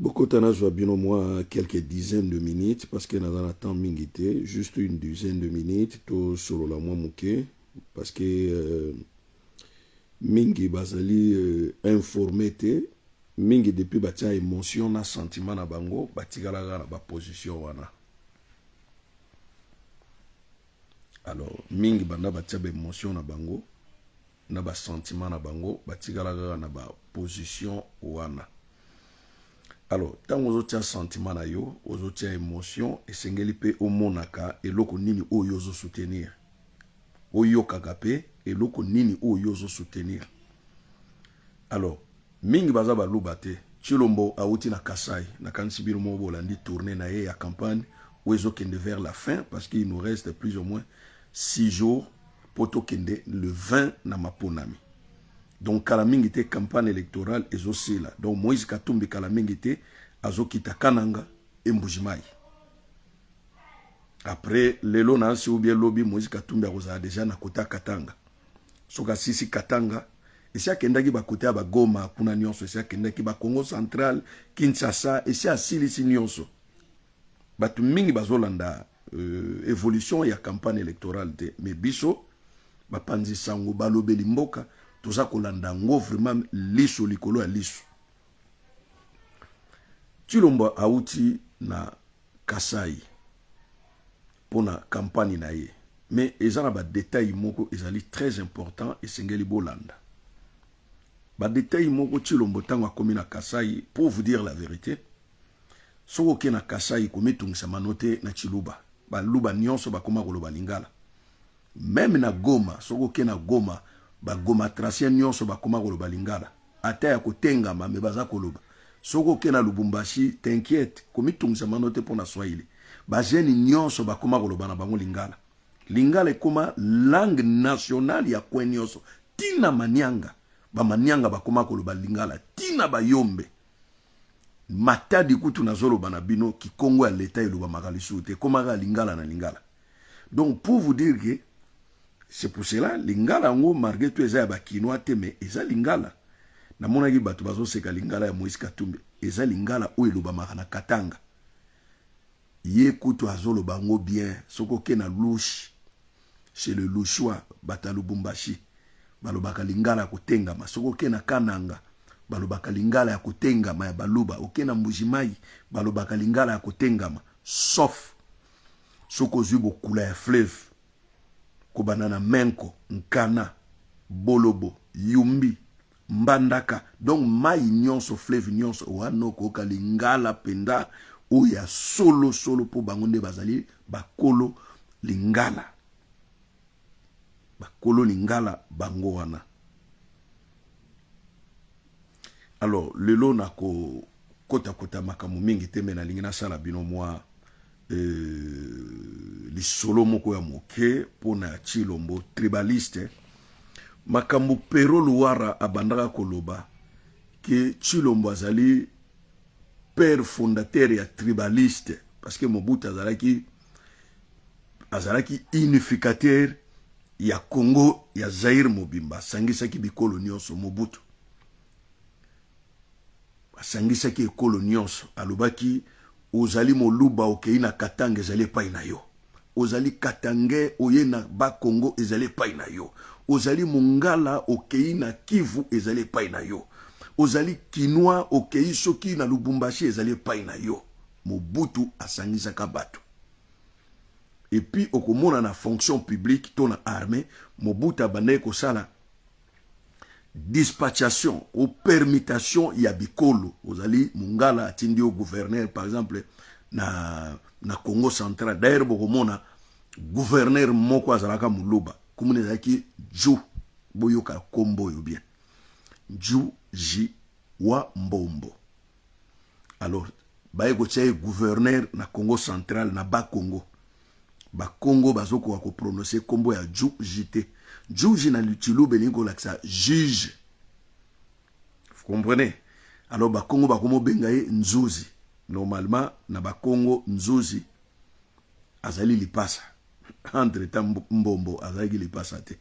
Beaucoup de bien au moins quelques dizaines de minutes parce que dans un temps mingité, juste une dizaine de minutes, tout sur la moi mouké parce que mingi bazali informé te mingi depuis batia émotion na sentiment na bango batikala na ba position wana. Alors mingi banda batia ba émotion na bango na ba sentiment na bango batikala na ba position wana. Alors, tant aux autres sentiments na yo, aux autres émotions, et sengeli pe omonaka, et loko nini o yozo soutenir. O yo kagape, et loko nini o yozo soutenir. Alors, mingi baza ba lubate, chilombo auti na Kasai, na kansibiru mo bolandi tourner na ye ya campagne, ou ezo kende vers la fin, parce qu'il nous reste plus ou moins 6 jours, poto kende le 20 na maponami. Donc kalamingi était campagne électorale et aussi là. Donc Moïse Katumbi kalamingi était azokita Kananga et Mbujimai. Après lelo na si ou bien lobby Moïse Katumbi a déjà na kota Katanga. Soka sisi Katanga et si akendaki ba kota ba Goma kuna nyonso si akendaki ba Congo central Kinshasa et si asili si nyonso. Batu mingi bazolanda évolution ya campagne électorale de mais biso ba panzi sango balobeli mboka tout ça kolanda ngo vraiment liso likolo ya liso. Chilombo auti na Kasai pour la campagne na ye. Mais ils ont des détails moko ezali très important et sengeli bolanda. Ba détails moko Chilombo tango akomi na Kasai pour vous dire la vérité. Soko ke na Kasai komi tungisa manote na Chiluba. Ba luba nyonso ba koma koloba lingala. Même na Goma, soko ke na Goma ba Goma tracien nyonso ba koma koloba lingala. Ata ya kotengama me baza koloba. Soko ke na Lubumbashi, t'inquiète, komi tungisa manote pour na Swahili. Ba jeni nyonso ba koma koloba na bango lingala. Lingala koma langue nationale ya kwen nyonso. Tina manyanga. Ba manyanga ba koma koloba lingala. Tina ba yombe. Matadi kutu na zolo banabino ki Congo ya l'État eloba makalisu te. Koma ga lingala na lingala. Donc pour vous dire que c'est pour cela lingala ngo malgré tout eza ya bakinois te mais eza lingala. Na mona ki bato bazo seka lingala ya Moïse Katumbi. Eza lingala o eloba makana Katanga. Ye kutu azolo bango bien. Soko ke na louche. Chez le louchois bata Lubumbashi. Balobaka lingala kotengama. Soko ke na Kananga. Balobaka lingala ya kotengama ya baluba. Oke na Mbujimai. Balobaka lingala ya kotengama. Sauf. Soko zubo kula ya fleuve. Kobanana Menko, Nkana, Bolobo, Yumbi, Mbandaka. Donc mai nyonso fleuve nyonso wano koka lingala penda oya solo po bangonde bazali bakolo lingala. Bakolo lingala bango wana. Alors lelo na ko kota makamu mingi teme na lingina sala bino mwa li solo moko ya moke pona Chilombo tribaliste makambo pero luara abandaka koloba ke Chilombo azali père fondateur ya tribaliste parce que Mobutu azalaki unificateur ya Congo ya Zaire mobimba sangisaki bikolo nyonso Mobutu sangisaki ekolo nyonso alobaki ozali moluba okei na Katanga ezali epai na yo. Ozali Katange oye na Bakongo ezali epai na yo. Ozali Mongala okei na Kivu ezali epai na yo. Ozali Kinwa okei soki na Lubumbashi ezali epai na yo. Mobutu asangisaka bato. Et puis okomona na fonction publique to na armée Mobutu abandaki kosala dispatchation ou permutation ya bikolo ozali Mongala atindi au gouverneur par exemple na Congo central d'ailleurs bokomona gouverneur moko azalaka muluba komune zaki Ju boyoka kombo yo bien Ju Ji wa Mbombo. Alors baye ko tsaye gouverneur na Congo central na Bakongo Bakongo bazoko ko prononcer kombo ya Ju Jite Juge na Chilube ningo laksa juge. Vous comprenez? Alors Bakongo bakomo bengaye Nzuzi. Normalement na Bakongo Nzuzi azali lipasa. Entre temps Mbombo azali lipasa te.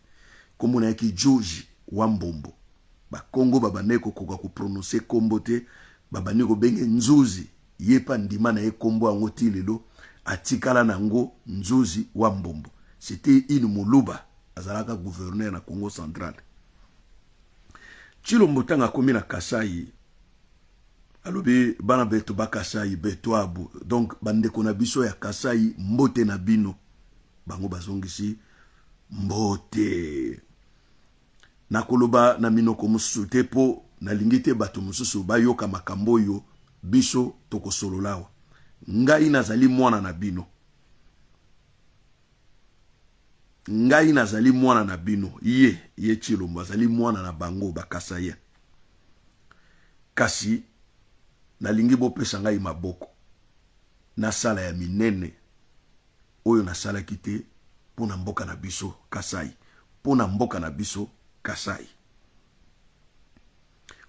Komo na yaki juge wa Mbombo. Bakongo babaneko koka ko prononcer kombo te babani ko benge nzuzi yepa ndima na ekombo yango ti lelo atikala nango nzuzi wa mbombo. C'était une Muluba azalaka gouverneur na Congo central. Chilombo tanga komi na Kasai alobi bana beto ba Kasai beto abu, donc bandeko na biso ya Kasai mbote na bino bango bazongisi mbote na koloba na minoko mususu te po na lingite bato mususu bayoka makambo yo biso tokosololawa. Ngai nazali mwana na bino, ngai nazali mwana na bino, ye Chilombo azali mwana na bango bakasaya. Kasi nalingi bopesa ngai maboko na sala ya minene oyo na sala kite pona mboka na biso Kasai, pona mboka na biso Kasai.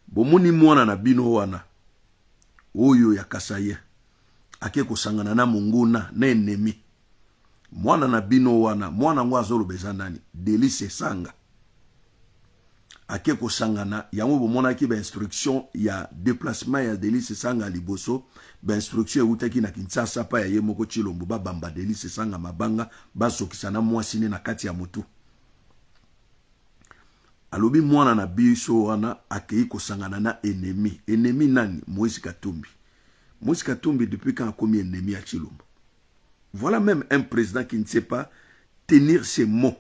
Bomoni mwana na bino wana oyo ya Kasai ake kosangana na monguna na ennemi. Mwana na bino wana mwana ngo azolobeza nani Delice Sanga ake kosangana yango bomona ki ba instruction ya déplacement ya Delice Sanga liboso ba instruction utaki na Kinshasa pa ya yemoko Chilombo ba bamba Delice Sanga mabanga basokisa na mwasine na kati ya motu. Alobi mwana na biso wana ake kosangana na ennemi. Ennemi nani? Moïse Katumbi. Moïse Katumbi depuis quand a commis ennemi à Chilombo. Voilà même un président qui ne sait pas tenir ses mots.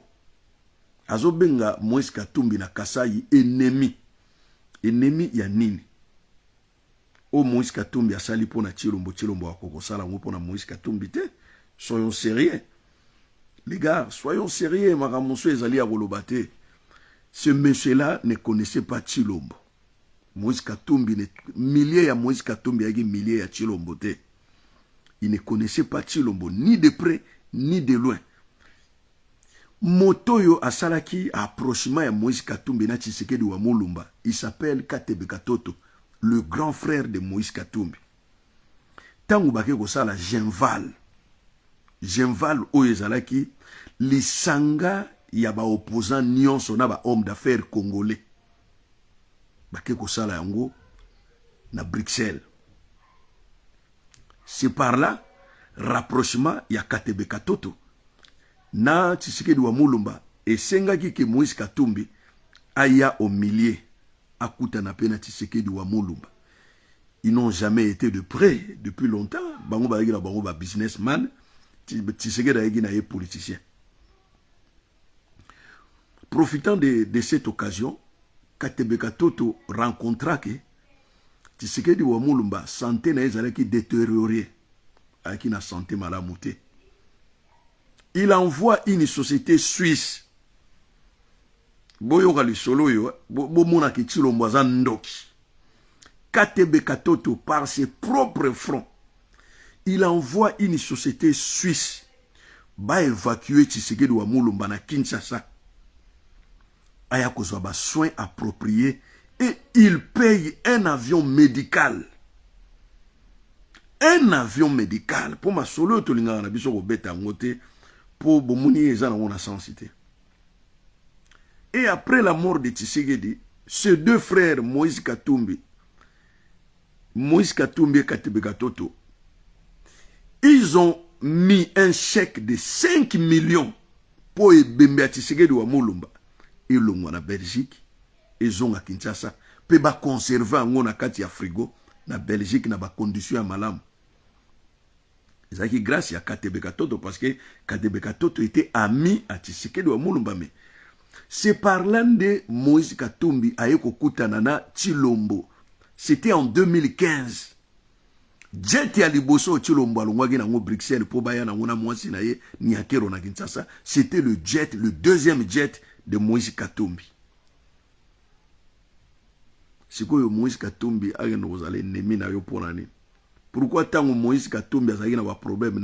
Azobenga Moïse Katumbi na Kasai ennemi. Ennemi ya nini? O Moïse Katumbi asali pona Chilombo, Chilombo akoko sala ngo pona Moïse Katumbi te. Soyons sérieux. Les gars, soyons sérieux, makamuso ezali ya kolobate. Ce monsieur-là ne connaissait pas Chilombo. Moïse Katumbi, milliers ya Moïse Katumbi yaki milliers ya Chilombo te. Il ne connaissait pas Chilombo, ni de près, ni de loin. Motoyo asalaki approchement ya Moïse Katumbi na Tshisekedi wa Mulumba. Il s'appelle Katebe Katoto, le grand frère de Moïse Katumbi. Tangu bake kosala Genval. Genval oyo ezalaki lisanga ya ba opposant nyonso na ba homme d'affaires congolais. Bake kosala yango na Bruxelles. C'est par là rapprochement ya Katebe Katoto na Tshisekedi wa Mulumba esengaki ke Moïse Katumbi aya au milieu akuta na pena Tshisekedi wa Mulumba. Ils n'ont jamais été de près depuis longtemps. Bango ba yaki na bango ba businessman, Tshisekedi ayaki na ye politicien. Profitant de cette occasion, Katebe Katoto rencontra que Tshisekedi wa Mulumba santé na ezalaki détériorée, ayaki na santé malamu te. Il envoie une société suisse. Boyoka lisolo yo, bomona ki Chilombo aza ndoki. Katebe Katoto par ses propres fronts, il envoie une société suisse ba évacuer Tshisekedi wa Mulumba na Kinshasa. Aya kozwa ba soins appropriés et il paye un avion médical. Un avion médical pour ma solo to linga na biso ko beta ngote pour bomuni eza na ona sensité. Et après la mort de Tshisekedi, ces deux frères Moïse Katumbi et Katebe Katoto, ils ont mis un chèque de 5 millions pour ebembe Tshisekedi wa Mulumba. Ils l'ont en Belgique, ils ont à Kinshasa, pe ba conserver en na kati ya frigo na Belgique na ba condition ya malamu. Ezaki grâce à Katebe Katoto parce que Katebe Katoto était ami à Tshisekedi wa Mulumba. Mais c'est par là de Moïse Katumbi ayeko kutana na Chilombo. C'était en 2015. Jet ya liboso Chilombo alongwaki na ngo Bruxelles po baya na ngona mwasi na ye ni akero na Kinshasa. C'était le jet, le deuxième jet de Moïse Katumbi. Sikoyo Moïse Katumbi agenda kozala ennemi na yo pona nini? Pourquoi tant Moïse Katumbi a eu un problème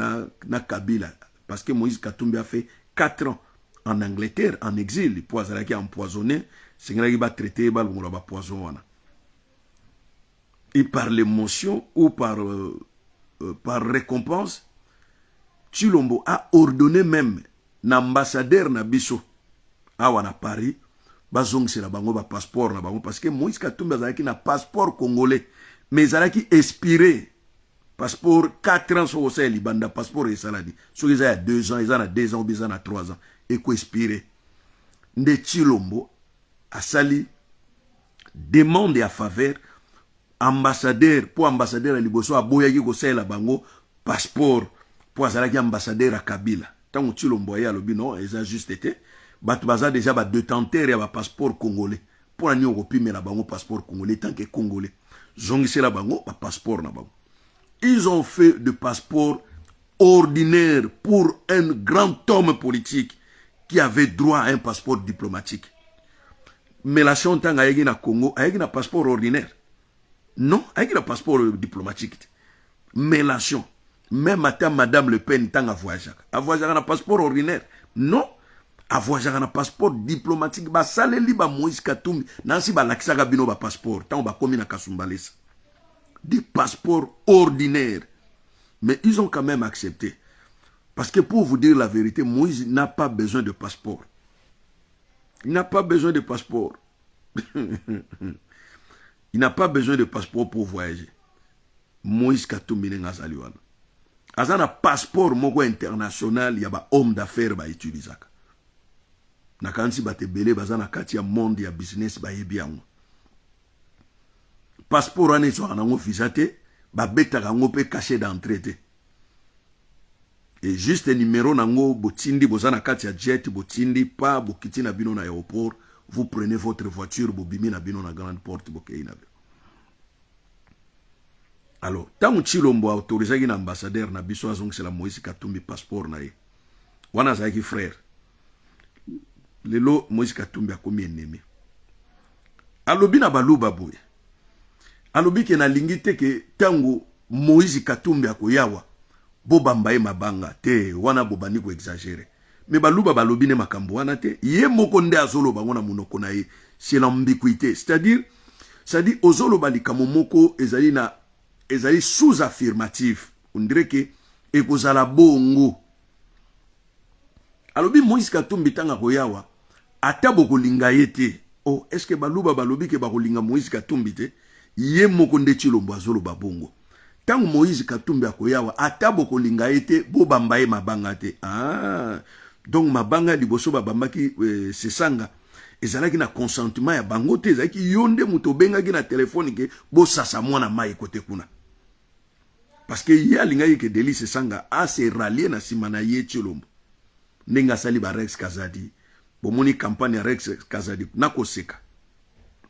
na Kabila? Parce que Moïse Katumbi a fait 4 ans en Angleterre, en exil. Pour qu'il a empoisonné, c'est qu'il va traiter le poison. Et par l'émotion ou par récompense, Chilombo a ordonné même l'ambassadeur na biso à Paris, bazong c'est la bango ba passeport na bango parce que Moïse Katumbi a un passeport congolais. mais ezalaki expiré passeport 4 ans sur le libanda passeport et saladi so ils a 2 ans ils en a 2 ans ils en a 3 ans et ko expiré nde Tshilombo asali demande à faveur ambassadeur pour ambassadeur à liboso aboyaki ko sala bango passeport pour azalaki ambassadeur à Kabila tant Tshilombo ya lobi non ils a juste été batu baza déjà ba détenteur ya ba passeport congolais pour ani okopimela bango passeport congolais tant que congolais zongisela bango ba passeport na bango. Ils ont fait de passeport ordinaire pour un grand homme politique qui avait droit à un passeport diplomatique. Mais la chantant a na Congo, a un passeport ordinaire. Non, a un passeport diplomatique. Mais la chanson, même Madame Le Pen tant à voyager. A voyager un passeport ordinaire. Non, a voyager un passeport diplomatique. Ba saleli ba Moïse Katumbi, nansi ba laksaka bino ba passeport, tant ba komi na Kasumbalesa. Des passeports ordinaires. Mais ils ont quand même accepté. Parce que pour vous dire la vérité, Moïse n'a pas besoin de passeport. Il n'a pas besoin de passeport. Il n'a pas besoin de passeport pour voyager. Moïse Katumbi Ngazaliwana. Azana passeport moko international, il y a ba homme d'affaires ba utilisaka. Nakansi ba te belé bazana kati ya monde ya business ba yebiango. Passeport ane so anango visa te ba beta kango pe caché d'entrée te. Et juste numéro nango botindi bozana kati ya jet botindi pa bokiti na bino na aéroport, vous prenez votre voiture bobimi na bino na grande porte bokei na bino. Alors, tant Tshilombo a autorisé un ambassadeur na biso azong c'est la Moïse Katumbi passeport na ye. Wana zaki frère. Lelo Moïse Katumbi a komi ennemi. Alobi na baluba boye. Alobi ke na lingite ke tango Moïse Katumbi akoyawa bo bambaye mabanga te wana bobani ko exagérer. Mais baluba balobi ne makambo wana te ye moko nde azolo bango na munoko na ye. C'est l'ambiguïté, c'est-à-dire ozolo balikamo moko ezali sous affirmatif. On dirait que ekozala bongo. Alobi Moïse Katumbi tanga koyawa ata bokolinga yete. Oh, est-ce que baluba balobi ke bakolinga Moïse Katumbi te? Ye moko nde Tshilombo azolo babongo. Tango Moïse Katumbi akoyawa ata bokolinga ete bo bambaye mabanga te. Ah, donc mabanga liboso babambaki sesanga ezalaki na consentement ya bango te ezalaki yonde muto bengaki na telefone ke bo sasa mwana mai kote kuna. Parce que ye alingaki ke Deli Sesanga a se rallier na sima na ye Tshilombo. Nenga sali ba Rex Kazadi. Bomoni campagne Rex Kazadi na koseka.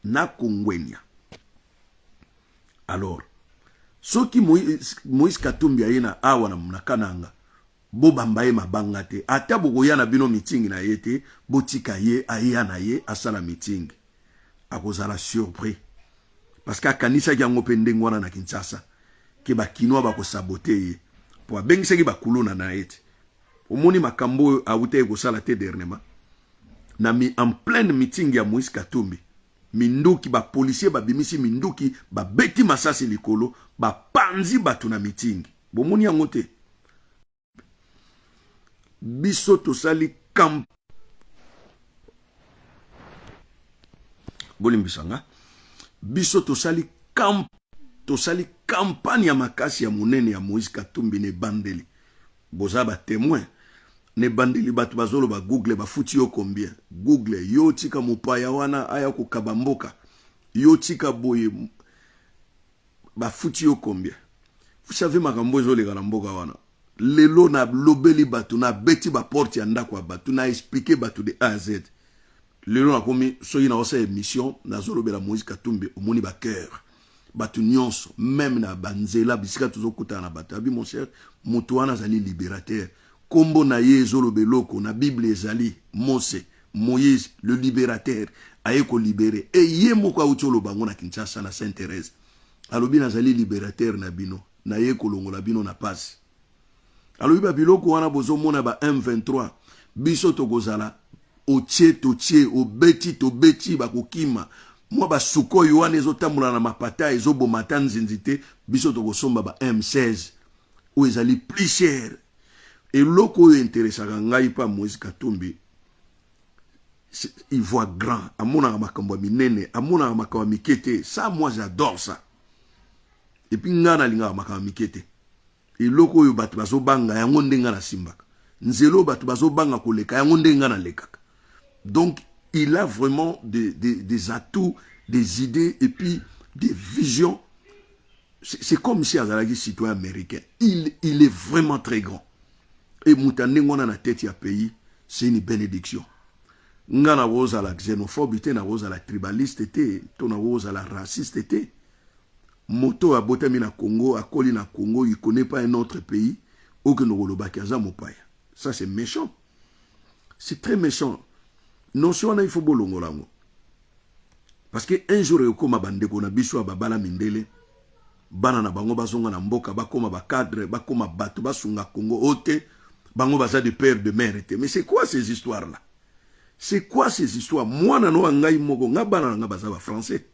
Na kongwenya. Alors, soki Moïse Katumbi ayena awa na munakananga, bo bambaye mabanga te, ata bokoya na bino meeting na yete, botika ye, aya na ye, asala meeting. Akozala surpris. Parce que kanisa yango pendengo wana na Kinshasa, ke ba kinwa bako sabote ye, po abengise ki bakuluna na yete. Omoni makambo awute ekosala te dernièrement. Na mi en pleine meeting ya Moïse Katumbi. Minduki ba policier ba bimisi minduki ba beti masasi likolo ba panzi batu na meeting. Bomoni yango te. Biso tosali camp. Bolimbisanga. Biso tosali camp. Tosali campagne ya makasi ya munene ya Moïse Katumbi ne bandeli. Boza ba témoin. Ne bandeli batu bazolo ba Google ba futi yo combien. Google yo tika mupaya wana aya ko kabamboka. Yo tika boye ba futi yo combien. Vous savez makambo zo le galamboka wana. Lelo na lobeli batu na beti ba porte ya ndako batu na expliquer batu de A à Z. Lelo na komi so yina osa émission na zolo bela Moïse Katumbi omoni ba cœur. Batu nyonso même na banzela bisika tuzo kuta na batu. Abi mon cher, mutu wana zali libérateur. Kombo na ye zolo beloko na Bible ezali Mose Moïse le libérateur ayeko libéré et ye moko aucholo bango na Kinshasa na Sainte-Thérèse alobi na zali libérateur na bino na ye kolongola bino na passe alobi ba biloko wana bozo mona ba M23 biso tokozala totie obeti to beti bakokima mwa ba sukoyi wana ezotambola na mapata ezobomata nzinzite biso tokosomba ba M16 ou ezali plus cher. Et loko intéressant ngai pa Moïse Katumbi il voit grand amona makambo minene amona makambo mikete ça moi j'adore ça et puis ngana linga makama mikete eloko oyo bato bazobanga yango ndenga na simbaka nzelo bato bazobanga koleka yango ndenga na lekaka. Donc il a vraiment des atouts, des idées et puis des visions. C'est comme si Azalagi citoyen américain. Il est vraiment très grand. Et Moutane on a la tête à pays, c'est une bénédiction. Nga na rose à la xénophobité, na rose à la tribaliste, to na rose à la raciste. Moto a botami na Congo, a Koli na Congo, il ne connaît pas un autre pays, ou que nous relobakaza mopaya. Ça c'est méchant. C'est très méchant. Non, si on a il faut bolongo lango. Parce que un jour il koma bandeko na biso babala mindele, bana na bango bazonga na mboka, bakoma ba cadre, bakoma bato basunga Congo ote, bango baza de père de mère. Mais c'est quoi ces histoires là? C'est quoi ces histoires? Moi na no ngai moko nga bana nga baza ba français.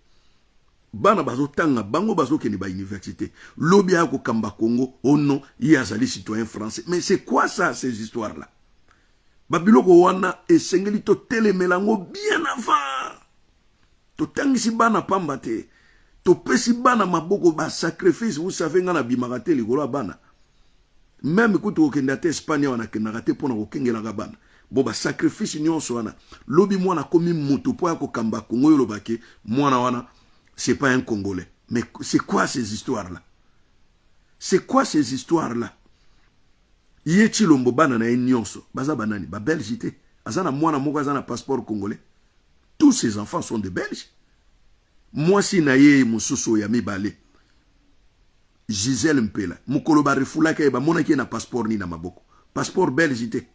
Bana bazo tanga bango bazo keni ba université. Lobi ya ko kamba Congo, oh non, il y a zali citoyen français. Mais c'est quoi ça ces histoires là? Babiloko wana esengeli to telemelango bien avant. To tangisi bana pamba te. To pesi bana maboko ba sacrifice, vous savez ngana bimaka te likolo bana. Même kutu okenda te Espagne wana kenaka te pona kokengela bana. Bo ba sacrifice nyonso wana. Lobi mwana komi mutu po ya ko kamba Kongo yo lobake mwana wana c'est pas un Congolais. Mais c'est quoi ces histoires là? C'est quoi ces histoires là? Yechi lombo bana na nyonso baza banani ba Belgique azana mwana moko azana passeport congolais. Tous ces enfants sont des Belges. Moi si na ye mususu ya mibale Gisèle Mpela mukolo ba refula ke ba mona ki na passeport ni na maboko passeport Belgique.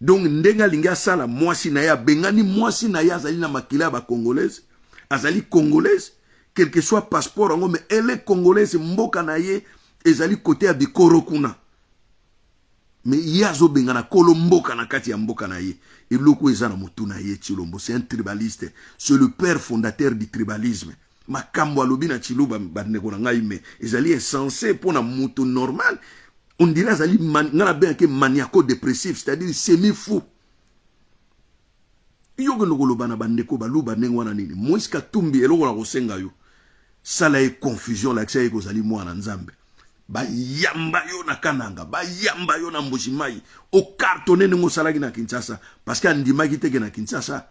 Donc ndenga linga sala moi si na ya bengani moi si na ya azali na makila ba congolaise azali congolaise quel que soit passeport ngo mais elle est congolaise mboka na ye ezali côté ya bikoro kuna. Mais yazo bengana kolomboka na kati ya mboka na ye. Et loko ezana mutuna ye Chilombo, c'est un tribaliste, c'est le père fondateur du tribalisme. Makambo alobi na Chiluba bandeko na ngai me ezali insensé pour na mutu normal. On dirait ezali ngana bien que maniaco-dépressif, c'est-à-dire semi-fou. Yogo no koloba na bandeko baluba nengwana nini. Moïse Katumbi eloko na kosenga yo. Sala e confusion la kisa kozali mwana nzambe. Ba yamba yo na kananga, ba yamba yo na mboshimai, o cartonné ngo salaki na Kinshasa parce que andimaki teke na Kinshasa,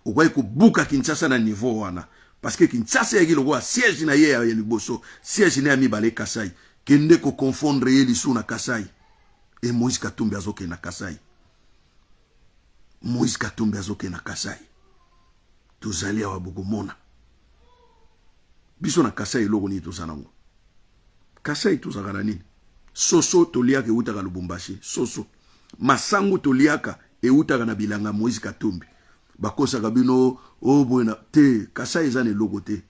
o kwa ko buka Kinshasa na niveau wana parce que Kinshasa yaki lokwa siège na ye ya liboso, siège na mibale Kasai, kende ko confondre ye lisu na Kasai. Et Moïse Katumbi azoke na Kasai. Moïse Katumbi azoke na Kasai. Tozali awa bogomona. Biso na Kasai loko ni tozanango. Kasai tozakana nini? Soso toliaka eutaka Lubumbashi. Soso. Masangu toliaka eutaka na bilanga Moïse Katumbi. Bakosaka bino o boena te. Kasai eza ne logo te.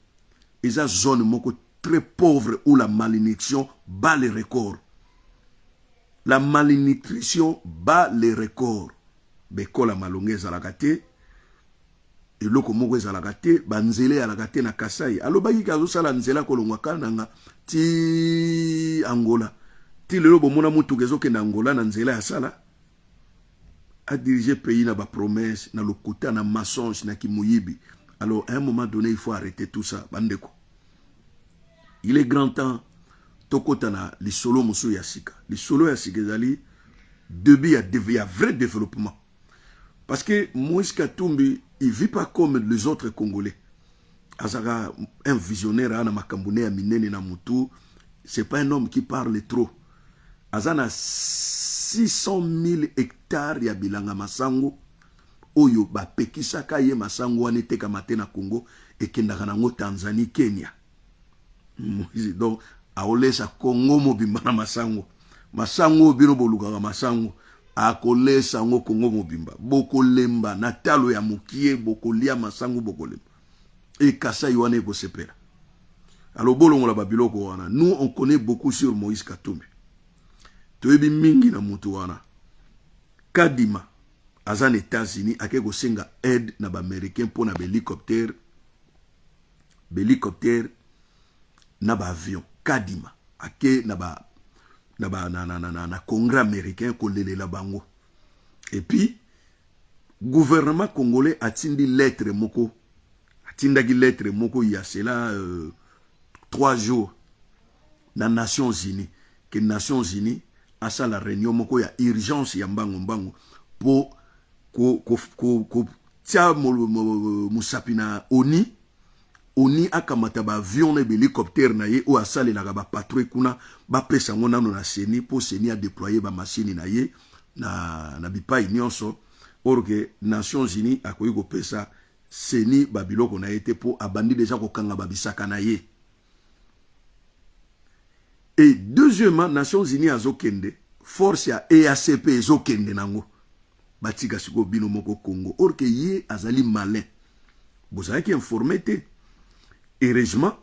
Eza zone moko très pauvre où la malnutrition bat les records. La malnutrition bat les records. Bekola malongeza la kate. Et loko moko ezalaka te banzele alaka te na Kasai alobaki kazosala nzela kolongwa kananga ti Angola ti lelo bomona mutu kezokenda Angola na nzela ya sala a diriger pays na ba promesse na lokuta na mensonge na kimuyibi. Alors à un moment donné il faut arrêter tout ça bandeko. Il est grand temps tokota na lisolo musu ya sika. Lisolo ya sika ezali début ya vrai développement. Parce que Moïse Katumbi, il ne vit pas comme les autres Congolais. Azara, un visionnaire, Ana Makambune, Aminene Namutu, ce n'est pas un homme qui parle trop. Azana 600 000 hectares ya bilanga masango, oyo ba pekisaka ye masango wane teka matena Congo, et kendaka nango Tanzanie, Kenya. Donc, aolesa Congo mobimba na masango. Masango bino bolukaka masango. Akolesa ngo Congo mobimba boko lemba na talo ya mukie boko lia masangu boko lemba et Kasai wane ko sepela. Alors bolongo la babiloko wana nous on connaît beaucoup sur Moïse Katumbi toyebi mingi na mutu wana kadima azan États-Unis akeko senga aide na ba américain pour na hélicoptère na ba avion kadima ake na ba na congrès américain kolele la bango. Et puis gouvernement congolais a tindi lettre moko ya cela 3 jours na Nations Unies que Nations Unies a ça la réunion moko ya urgence ya mbango pour ko tia musapi na oni akamata ba avion na hélicoptère na ye ou asale la ba patrouille kuna ba pesa ngona no na seni pour seni a déployer ba machine na ye na bipai nyonso or que Nations Unies akoyi ko pesa seni ba biloko na été pour abandi déjà ko kanga ba bisaka na ye. Et deuxièmement, Nations Unies azokende force ya EACP ezokende nango batika siko bino moko Congo or que ye azali malin bozali ki informé te. Heureusement,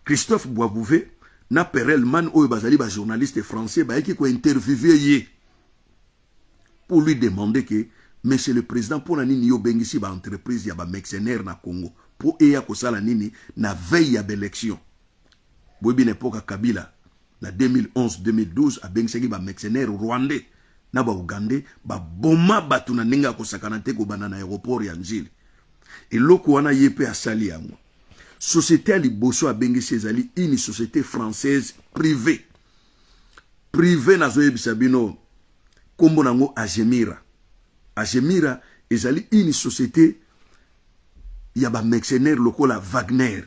Christophe Boisbouvet na Perelman oyo bazali ba journaliste français ba qui ko interviewer ye pour lui demander que monsieur le président pour nini yo bengisi ba entreprise ya ba mercenaire na Congo pour eya ko sala nini na veille ya élection. Bobi n'époque Kabila na 2011-2012 a bengisi ba mercenaire rwandais na ba Ougandais ba boma batu na ninga ko sakana te ko banana aéroport ya Njili. Et loko wana yepe asali yango. Société à Liboso a bengisi ezali une société française privée. Privée na zoye bisabino kombo nango Agemira. Agemira ezali une société ya ba mercenaire lokola Wagner.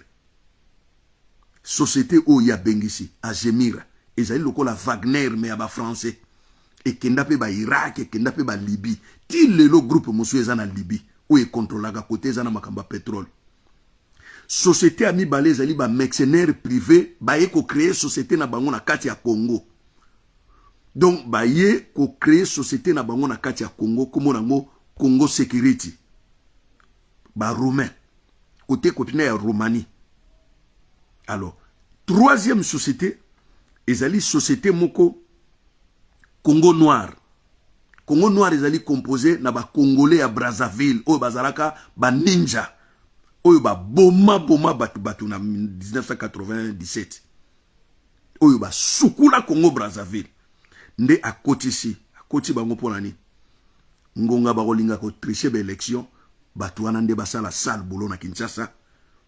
Société o ya bengisi Agemira ezali lokola Wagner mais ya ba français. Et kenda pe ba Irak, et kenda pe ba Libye. Ti lelo groupe mosu ezana Libye ou e contrôlaka côté ezana makamba pétrole. Société ami balé ezali ba mercenaire privé ba ye ko créer société na bango na kati ya Congo. Donc ba ye ko créer société na bango na kati ya Congo comme nango Congo Security. Ba roumain côté ya Roumanie. Alors, troisième société ezali société moko Congo Noir. Congo Noir ezali composé na ba Congolais à Brazzaville oyo bazalaka ba ninja. Oyo ba boma batu na 1997. Oyo ba sukula Congo Brazzaville. Nde akoti bango ponani. Ngonga ba kolinga ko tricher ba élection, batu wana nde basala sale boulot na Kinshasa.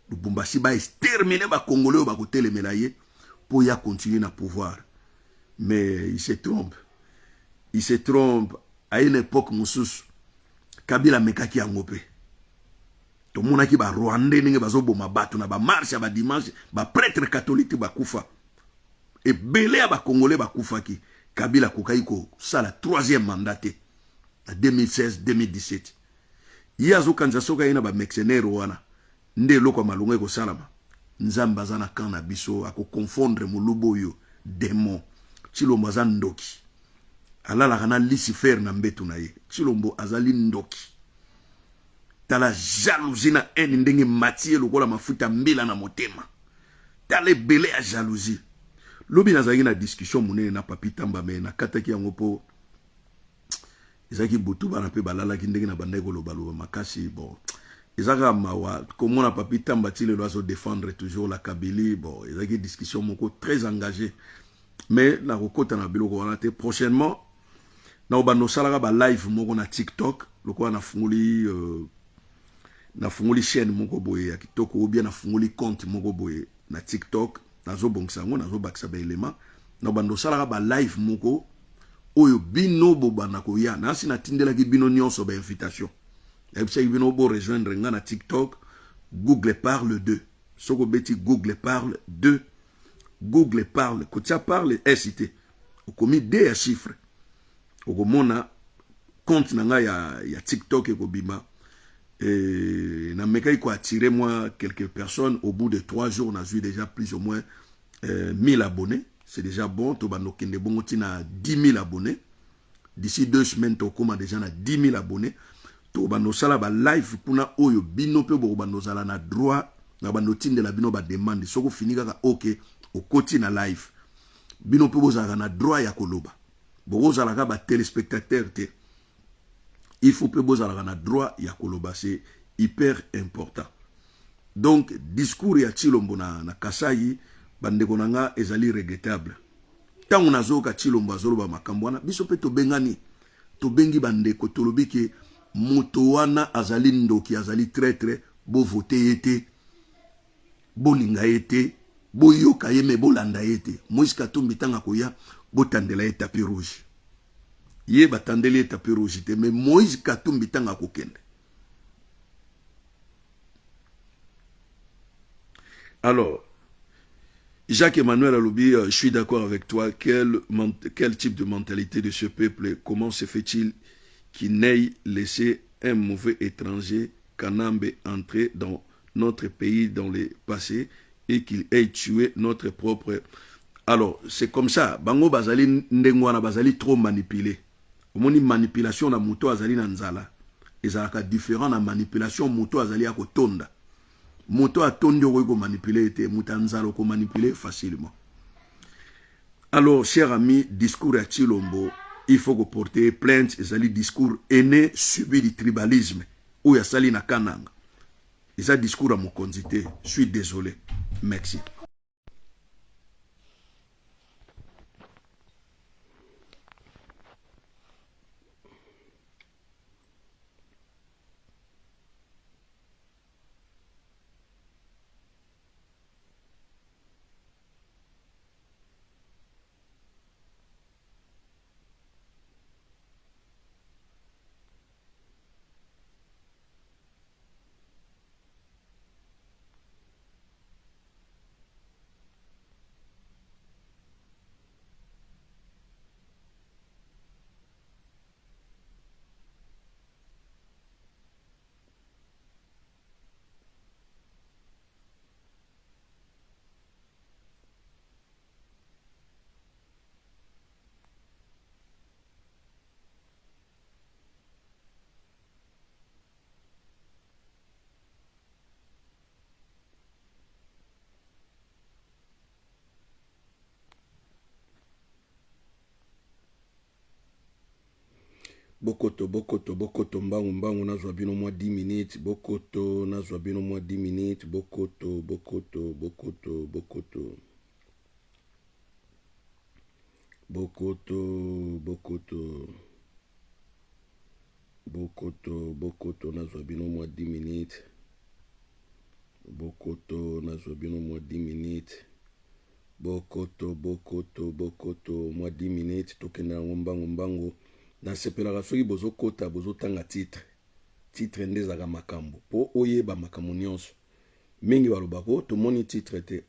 Lubumbashi ba exterminer ba Congolais oyo ba ko telemela ye pour ya continuer na pouvoir. Mais il se trompe. Il se trompe à une époque mususu. Kabila mekaki yango pe. To monaki ba Rwandais ninge bazoboma batu na ba marche ba dimanche ba prêtre catholique ba kufa. Et belé ba Congolais ba kufa ki Kabila kokaiko ça la troisième mandat en 2016-2017. Yazo kanza soka ina ba mercenaire wana nde loko malunga ko salama. Nzamba zana kana biso ako confondre mulubo yo démon. Chilombo azan ndoki. Alala kana Lucifer na mbetu na ye. Chilombo azali ndoki. Tala jalousie na haine ndenge matie lokola mafuta mbila na motema. Tala belé ya jalousie. Lobi nazaki na discussion munene na Papi Tamba me na kataki yango po ezaki butu bana pe balala ki ndenge na bandai ko lobalo makasi bon. Ezaka mawa komona Papi Tamba ti le doit défendre toujours la Kabylie bon ezaki discussion moko très engagée. Mais la rekota na biloko wana te prochainement na obano salaka ba live moko na TikTok loko na funguli chaîne moko boye ya kitoko ou bien na funguli compte moko boye na TikTok nazo bongisa ngo nazo bakisa ba élément na obano salaka ba live moko oyo bino bobana ko ya na sina tindela ki bino nyonso ba invitation et puis bino bo rejoindre nga na TikTok Google parle 2 soko beti Google parle 2 Google parle, quand tu parles, SIT. Au commis des chiffres. Au comona, compte nanga ya TikTok et Kobima. Et na meka ko attiré moi quelques personnes. Au bout de 3 jours, on a eu déjà plus ou moins 1000 abonnés. C'est déjà bon. To bano kende bongo tina 10 000 abonnés. D'ici 2 semaines, to koma déjà na 10 000 abonnés. To bano sala ba live kuna oyo bino pe bo bano sala na droit na bano tinde la bino ba demande. Soko fini kaka OK. Au côté na live bino pe bozala na droit ya koloba bozala ka ba téléspectateur te il faut pe bozala na droit ya koloba c'est hyper important. Donc discours ya Tshilombo na Kasai bandeko nanga ezali regrettable tango nazoka Tshilombo azoloba makambo wana biso pe to bengani to bengi bandeko tolobi ke moto wana azali ndoki azali traître bo voter ete bo linga ete boyoka ye me bolanda ye te. Moïse Katumbi tanga koya botandela ye tapis rouge. Ye batandeli ye tapis rouge te, mais Moïse Katumbi tanga kokende. Alors, Jacques-Emmanuel Aloubi, je suis d'accord avec toi. Quel type de mentalité de ce peuple? Comment se fait-il qu'il n'ait laissé un mauvais étranger, Kanambe, entrer dans notre pays dans le passé et qu'il ait tué notre propre... Alors, c'est comme ça. Bango bazali ndengwana bazali trop manipulé. Omoni manipulation na muto azali na nzala. Ezalaka différent na manipulation muto azali ya kotonda. Moto a tondi ko manipuler était mutanzalo ko manipuler facilement. Alors, cher ami, discours à Chilombo, il faut que porter plainte et sali discours aîné subi du tribalisme ou ya sali na kananga. Et ça discours à mon condité, je suis désolé. Merci. Bokoto, mbangu, nazwa bino mwa 10 minutes. Bokoto, nazwa bino mwa 10 minutes. Bokoto. Bokoto, nazwa bino mwa 10 minutes. Bokoto, nazwa bino mwa 10 minutes. Bokoto, mwa 10 minutes. Tokenda yango mbangu. Nasepelaka soki bozokota bozotanga titre ndezaka makambo po oyeba makambo nyonso mingi balobako tomoni titre te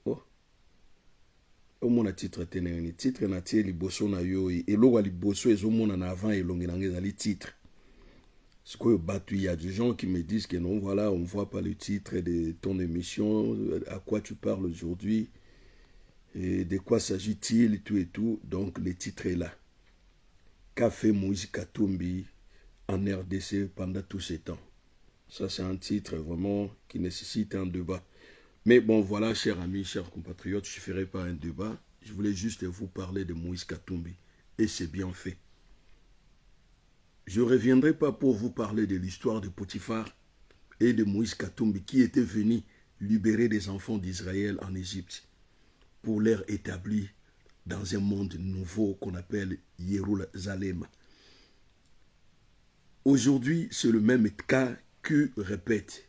omona titre te neni titre na tie liboso na yo eloko liboso ezomona na avant elongi nango ezali titre sikoyo bato il y a des gens qui me disent que non voilà on voit pas le titre de ton émission à quoi tu parles aujourd'hui et de quoi s'agit-il tout et tout donc le titre est là. Qu'a fait Moïse Katumbi en RDC pendant tous ces temps. Ça, c'est un titre vraiment qui nécessite un débat. Mais bon, voilà, chers amis, chers compatriotes, je ne ferai pas un débat. Je voulais juste vous parler de Moïse Katumbi. Et c'est bien fait. Je ne reviendrai pas pour vous parler de l'histoire de Potiphar et de Moïse Katumbi qui était venu libérer des enfants d'Israël en Égypte pour leur établir dans un monde nouveau qu'on appelle Jérusalem. Aujourd'hui, c'est le même cas que répète.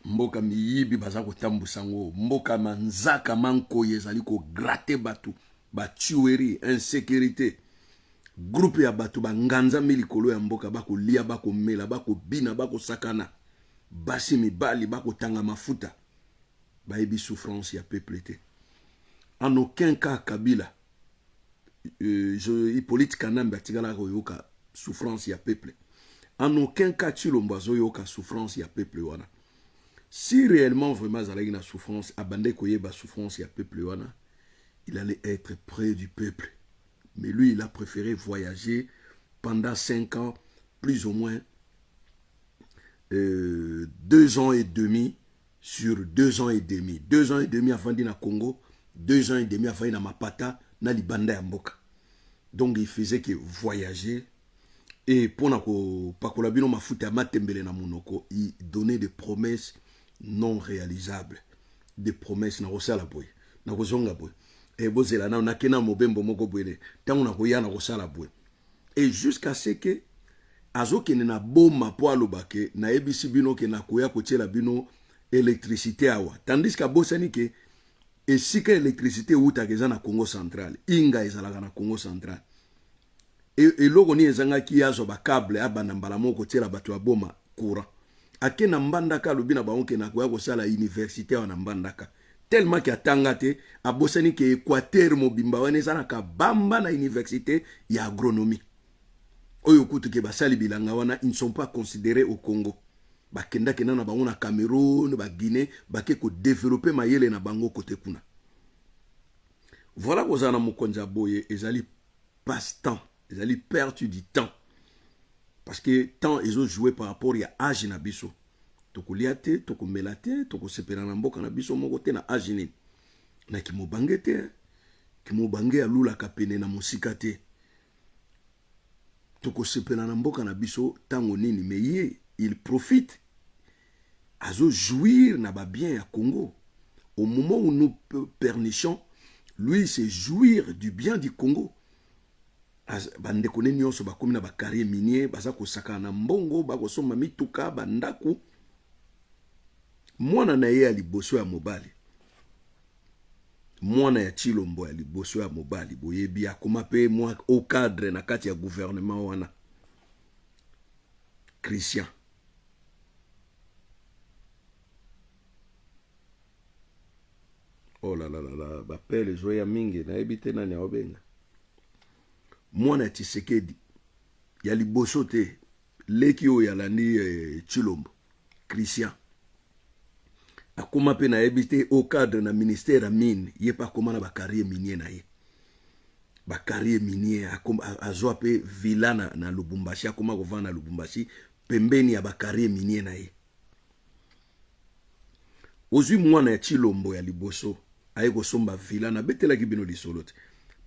Mboka miyibi baza kotambusango, mboka manzaka manko yezali ko gratter batu, ba tuerie, insécurité. Groupe ya batu ba nganza milikolo ya mboka bako lia bako mela bako bina bako sakana. Basi mibali bako tanga mafuta. Baebi souffrance ya peuple te. En aucun cas Kabila Hippolyte Kanambe atigala yoka souffrance ya peuple. En aucun cas Chilombo yoka souffrance ya peuple wana. Si réellement vraiment zalagi na souffrance abande koyeba souffrance ya peuple wana, il allait être près du peuple. Mais lui il a préféré voyager pendant 5 ans, plus ou moins 2 ans et demi. Sur 2 ans et demi. 2 ans et demi avant d'y na Congo, 2 ans et demi avant d'y na Mapata, na Libanda ya Mboka. Donc il faisait que voyager. Et pour na pakolabino mafuta matembele na monoko, il donnait des promesses non réalisables. Des promesses na kosala boy. Na kozonga boy. Et bozela na kena mobembo moko boy. Tango na koya na kosala boy. Et jusqu'à ce que azo kene na boma po alobake na ebisi bino ke na koya kotiela bino électricité awa tandis que bosani ke esika électricité utaka eza na Congo central inga ezalaka na Congo central eloko ni ezangaki yazwa bakable abanda mbala moko tiela bato ya boma courant ake na mbandaka alobi na bango ke nakoya kosala université wana mbandaka tellement ke atanga te abosani ke Équateur mobimba wana ezalaka bamba na université ya agronomie oyo kutu ke basali bilanga wana ils ne sont pas considérés au Congo bakenda kena na bango na Cameroun ba Guinée bake ko développer mayele na bango kote kuna voilà kozana mokonza boye ezali passe-temps ezali perte du temps parce que temps ils ont joué par rapport ya âge na biso tokolia te tokomela te tokosepela na mboka na biso moko te na âge nini na kimobange te kimobange alulaka pene na mosika te tokosepela na mboka na biso tango nini mais ye il profite azo jouir na ba bien ya Congo au moment où nous pernichons lui c'est jouir du bien du Congo bandeko ne nyonso bakomi na ba carrière minier baza kosaka na mbongo bakosomba mituka bandaku mwana na ye ya liboso ya mobali mwana ya Chilombo ya liboso ya mobali boyebi akoma pe mwa au cadre na kati ya gouvernement wana Christian oh la la la la bapele joya mingi na ebite nani aobenga mwana Tshisekedi ya liboso te leki oyo yalandi Chilombo Christian akoma pe na ebite au cadre na ministère ya mine ye pa koma na ba carrière minier na ye ba carrière minier azwa pe villa na Lubumbashi akoma kovana na Lubumbashi pembeni ya ba carrière minier na ye ozwi mwana ya Chilombo ya liboso aye kosomba villa na betelaki bino lisolo te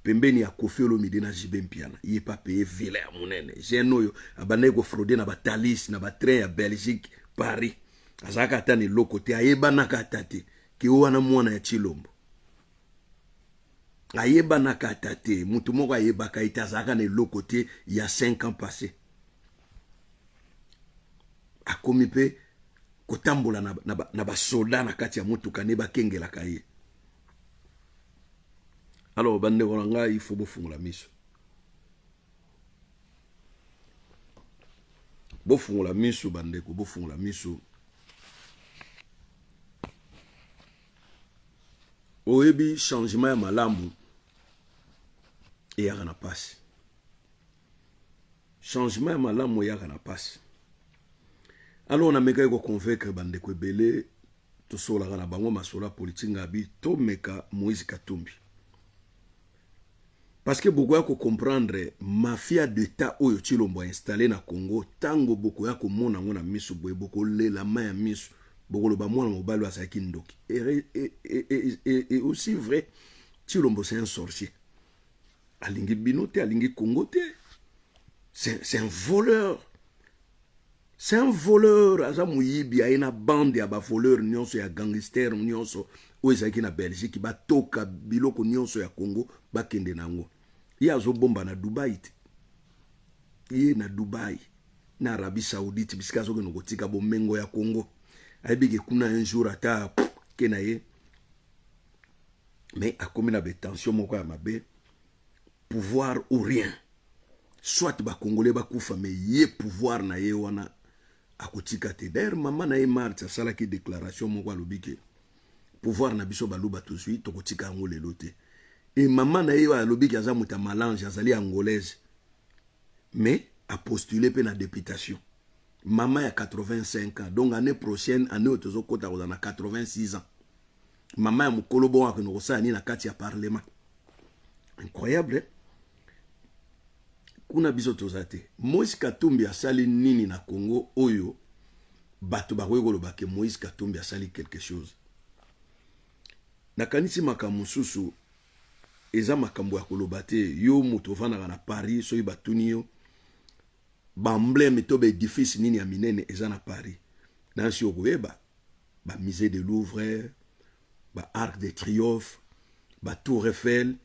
pembeni ya Koffi Olomide na Jibe Mpiana ye pa paye villa ya monene jeune oyo abandaki kofraude na batalis na batrain ya Belgique Paris azaka ata ni loko te ayebanaka ata te ke wana mwana ya Chilombo ayebanaka ata te mutu moko ayebaka ete azalaka na eloko te ya 5 ans passé akomi pe kotambola na basoda na kati ya mutuka ne bakengelaka ye. Alors bandeko na ngai il faut bofungola miso bandeko bofungola miso oyebi changement ya malamu eyaka na pasi changement ya malamu eyaka na pasi alors on a meka ko convaincre bandeko ebele tosolaka na bango masolo politique ngabi to meka Moïse Katumbi parce que beaucoup ya ko comprendre mafia d'état oyo Chilombo installé na Congo tango beaucoup ya ko mona ngona miso boye beaucoup lela ma ya miso beaucoup lo ba mwana mobali asaki ndoki et aussi vrai Chilombo c'est un sorcier alingi binote alingi Congo te c'est un voleur. C'est un voleur, aza muyibi a une bande ya ba voleur nyonso ya gangster nyonso oezaki na Belgique ba toka biloko nyonso ya Congo ba kende nango. Ye azo bomba na Dubai. Ye na Dubai na Arabie Saoudite bisika zo keno kotika bomengo ya Congo. Ayebike kuna un jour ata kena ye. Mais akomi na tension moko ya mabe pouvoir ou rien. Soit ba Congolais ba kufa mais ye pouvoir na ye wana akotika te. D'ailleurs maman na ye marche sala ki déclaration moko alobike pouvoir na biso baluba tozui tokotika ngo lelo te. Et maman na ye alobike aza muta malange azali angolaise mais a postulé pe na députation. Maman ya 85 ans donc année prochaine année otozo kota ko na 86 ans. Maman ya mukolo bon akeno kosala ni na kati ya parlement. Incroyable. Kuna biso tozate Moïse Katumbi asali nini na Congo oyo bato bakoyeko lobake Moïse Katumbi asali quelque chose na kanisi makambo susu eza makambo ya koloba te yo moto ovandaka na Paris soki batuni yo baemblème to ba édifice nini ya minene eza na Paris nansi okoyeba ba musée de Louvre ba Arc de Triomphe ba Tour Eiffel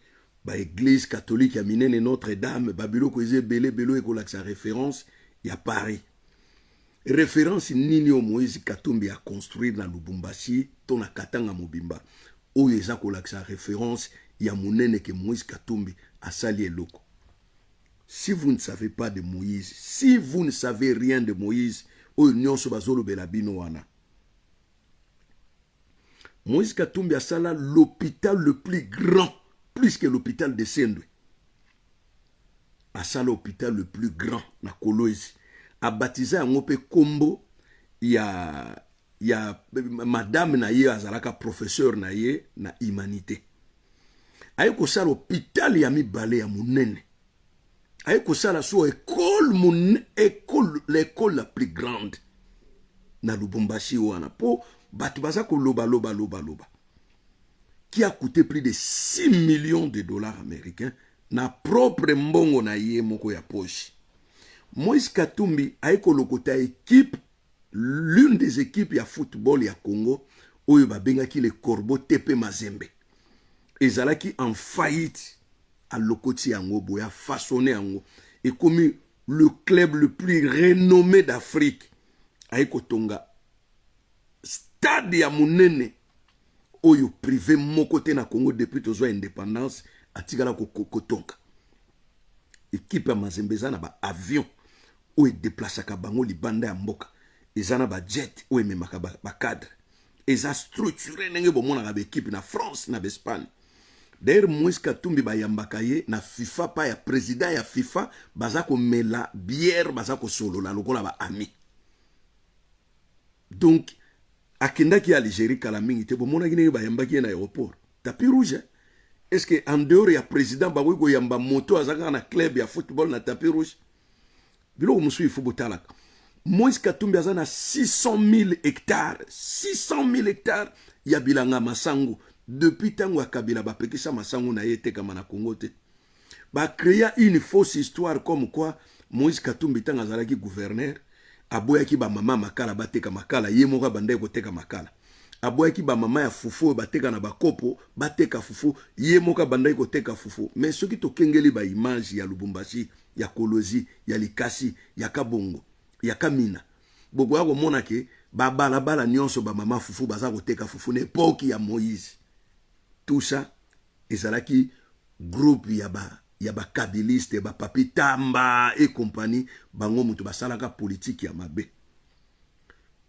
ba église catholique ya minene Notre-Dame babilo ko eze belé belo ekolakisa référence ya Paris référence nini o Moïse Katumbi a construire na Lubumbashi to na Katanga Mobimba oyo eza kolakisa référence ya monene que Moïse Katumbi a sali eloko. Si vous ne savez pas de Moïse, si vous ne savez rien de Moïse, oyo nyonso bazolo belabino wana. Moïse Katumbi a sala l'hôpital le plus grand, plus que l'hôpital de Sendwe. A sala l'hôpital le plus grand na Kolwezi. A baptisé un ope kombo ya madame na ye azalaka professeur na ye na humanité. Aye ko sala l'hôpital ya mibale ya munene. Aye ko sala so l'école la plus grande na Lubumbashi wana po batu baza ko loba. Qui a coûté plus de 6 millions de dollars américains na propre mbongo na ye moko ya poche. Moïse Katumbi a kolokota équipe, l'une des équipes ya football ya Congo, oyo babengaki le Corbeau TP Mazembe. Ezalaki en faillite à lokoti yango, boya façonné yango. Et comme le club le plus renommé d'Afrique, a kotonga stade ya munene, oyo privé mokote na Congo depuis tozo indépendance, atigala kotonga. Équipe ya Mazembe za na ba avion ou déplace ka bango libanda ya mboka ezana ba jet ou memaka ba cadre eza structuré ndenge bomona ka équipe na France na Espagne. D'ailleurs Moïse Katumbi ba yambaka ye na FIFA pa ya président ya FIFA baza ko mela bière baza ko solo la lokola ba ami. Donc akendaki Algérie kala mingi te bomona gine ba yambaki na aéroport tapis rouge. Est-ce que en dehors ya président ba wiko yamba moto azaka na club ya football na tapis rouge? Bilo musu ifubutala. Moïse Katumbi azana 600 000 hectares. 600 000 hectares ya bilanga masango. Depuis tango Kabila ba pekisa masango na yete kama na Congo te. Ba créer une fausse histoire comme quoi Moïse Katumbi tanga azalaki gouverneur, aboyaki ba mama makala bateka makala, ye moko bande ko teka makala. Aboyaki ba mama ya fufu bateka na bakopo, bateka fufu, ye moko bande ko teka fufu. Mais ce qui to kengeli ba image ya Lubumbashi, ya Kolwezi, ya Likasi, ya Kabongo, ya Kamina. Bobo ya komona ke ba balabala nyonso ba mama fufu baza ko teka fufu n'époque ya Moïse. Tout ça ezalaki groupe ya ba kabiliste, ba papi Tamba et compagnie, bango mutu basalaka politique ya mabe.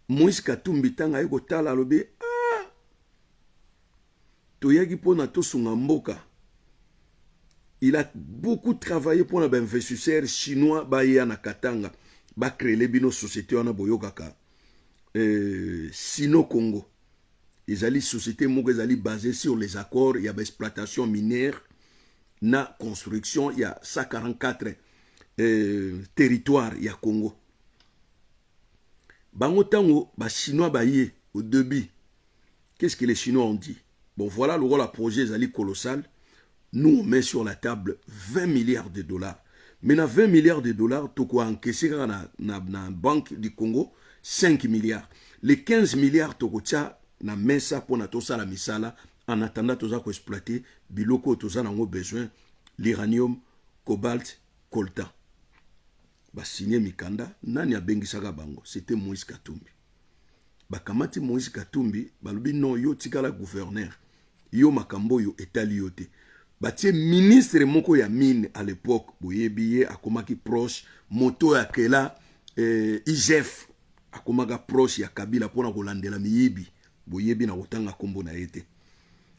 Moïse Katumbi tanga yeko tala lobe toyaki pona to sunga mboka. Il a beaucoup travaillé pour les investisseurs chinois baya na Katanga ba créer les bino société wana boyokaka Sino Congo. Ezali société moko ezali basée sur les accords ya ba exploitation minière na construction ya 144 territoires ya Congo. Bango tango ba chinois baye au début. Qu'est-ce que les chinois ont dit? Bon voilà le rôle à projet ezali colossal. Nous on met sur la table 20 milliards de dollars. Mais na 20 milliards de dollars toko encaissé na banque du Congo 5 milliards. Les 15 milliards toko tia na mesa pour na tosa la misala en attendant toza ko exploiter biloko toza nango besoin l'uranium, cobalt, coltan. Ba signé mikanda nani abengisaka bango, c'était Moïse Katumbi. Ba kamati Moïse Katumbi balubi non yo tikala gouverneur. Yo makambo yo etali yote. Batie ministre moko ya mine à l'époque boyebiye akomaki proche moto ya kela IGF akomaka proche ya Kabila pona kolandela miyibi boyebi na kotanga kombo na yete.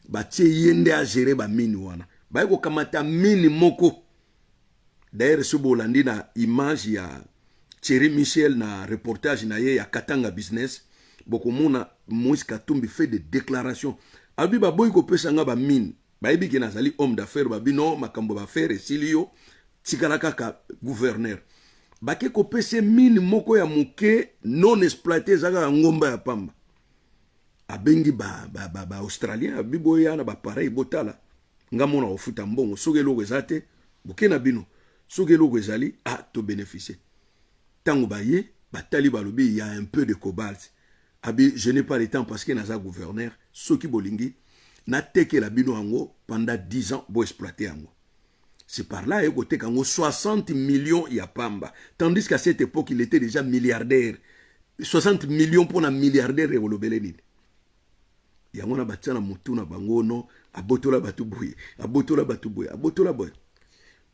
Batie yende a gérer ba mine wana. Ba ko kamata mine moko. D'ailleurs ce bolandi na image ya Thierry Michel na reportage na ye ya Katanga Business bokomona Moïse Katumbi fait des déclarations. Abi ba boy ko pesa nga ba mine. Baïbi qui nazali homme d'affaires babi non makambo ba faire silio tikalaka ka gouverneur bake ko pese mine moko ya muke non exploité zaka ngomba ya pamba abengi ba australien bibo yana ba pareil botala ngamona ofuta mbongo sogelo kwezate bukena bino sogelo kwezali to bénéficier tango baye batali balobi il y a un peu de cobalt abi je n'ai pas le temps parce que naza gouverneur soki bolingi na teke la bino ango pendant 10 ans pour exploiter ango. C'est par là que 60 millions ya pamba. Tandis qu'à cette époque, il était déjà milliardaire. 60 millions pour un milliardaire et olobele nini. Yango na batia na mutu na bango no abotola batu boye, abotola batu boye, abotola boye.